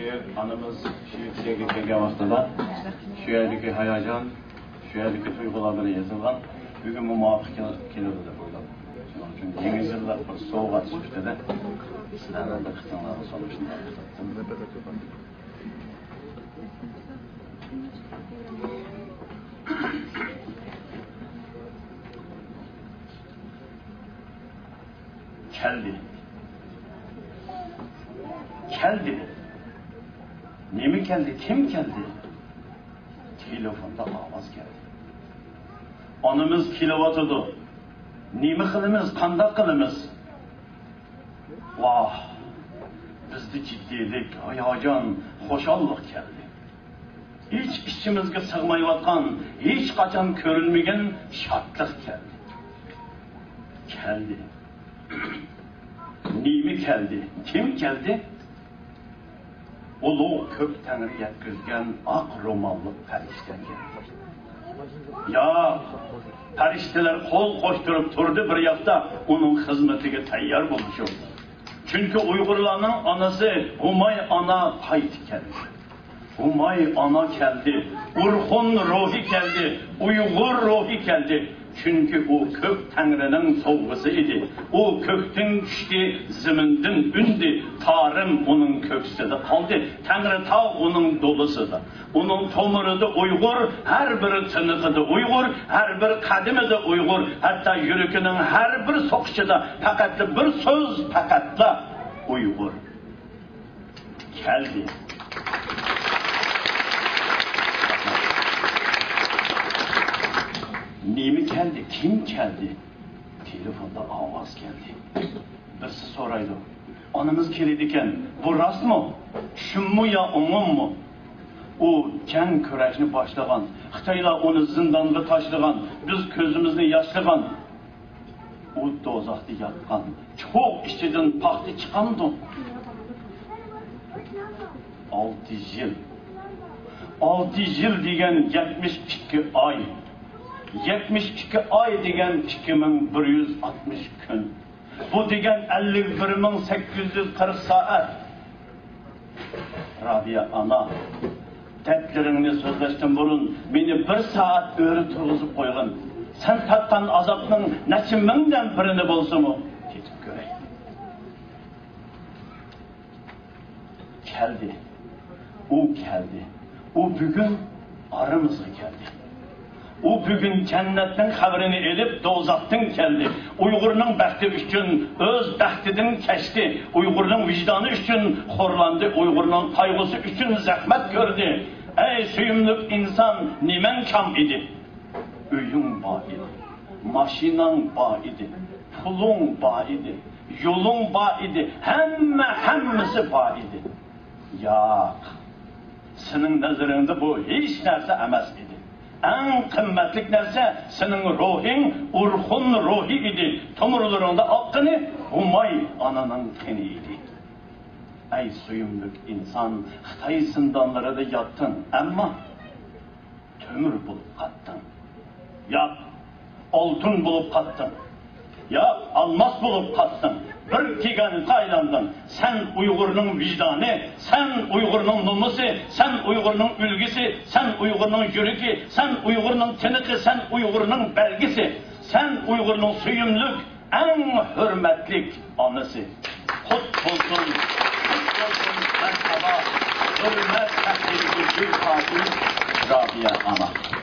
şiir anımız şiir kelgan vaqtida şu yerdeki hayajon, şu yerdeki duygular bilan yazılgan bugun muvofiq keladi deb o'yladim. Shuning uchun yangi yillar bir sovg'a chiqishda sizlarning diqqatinglarni solishni istadim. Keldi. Nemi geldi? Kim geldi? Telefonda avaz geldi. Anımız kilovatıdı. Nemi kılımız, kanda kılımız. Vah! Bizde ciddilik, hayacan, hoşallık geldi. Hiç içimizge sığmayıvatkan, hiç kaçan körülmegen şartlık geldi. Geldi. Nemi geldi? Kim geldi? Ulu kök Tanrı yetkizgen ak romanlık perişten geldi. Ya perişteler kol koşturup durdu bir yakta onun hizmetine tayyar bulmuşum. Çünkü Uygurların anası Humay ana kayıt geldi. Humay ana geldi. Urhun ruhi geldi. Uygur ruhi geldi. Çünkü o kök Tanrı'nın soğusu idi. O köktün düştü, ziminden ündü. Tarım onun köksüde kaldı. Tanrı ta onun dolusudur. Onun tomuru da Uygur, her bir tınığı da Uygur, her bir kadimi de Uygur. Hatta yürükünün her bir sokuşu da fakat bir söz fakatla Uygur. Geldi. Nemi geldi? Kim geldi? Telefonda avaz geldi. Birisi soraydı. Anımız keliydiken, bu rast mı? Şun mu ya umum mu? O can küreşini başlagan, Xitaylar onu zindanға taşlagan, biz közümüzni yaşlagan. O dozaqda yatqan, çok içinden paxtı çıqandı. 6 yıl. 6 yıl degen 72 ay. 72 ay degen 2160 gün. Bu degen 51.840 saat. Rabia ana, dertlerini sözleştim burun, beni bir saat öğre turguzup koygun. Sen tattan azapның neçe mingden birini bolsa mı? Ketip göreyim. Geldi. O geldi. O bugün aramıza geldi. O bugün cennetten haberini elip dozaqdan geldi. Uygur'un bəxti üçün öz bəxtidən keçdi. Uygur'un vicdanı üçün xorlandı. Uygur'un kaygısı üçün zəhmət gördü. Ey süyümlük insan nimen kam idi? Öyün ba idi. Maşinan ba idi. Pulun ba idi. Yolun ba idi. Hemmisi ba idi. Yok. Senin nazarında bu hiç nerse emas idi. En kıymetlik nerse senin ruhin, urhun ruhi idi. Tomurlarında hakkını Humay ananın kini idi. Ey suyumluk insan, Xitay zindanlara da yattın ama tömür bulup kattın. Ya altın bulup kattın. Ya almas bulup kattın. Bir kigen Tayland'dan sen Uygur'un vicdanı, sen Uygur'un numusu, sen Uygur'un ülgüsü, sen Uygur'un yürüki, sen Uygur'un tınıkı, sen Uygur'un belgisi, sen Uygur'un suyumluk, en hürmetlik anısı. Kut olsun, merhaba, hürmet taklidi bir katil Rabia ana.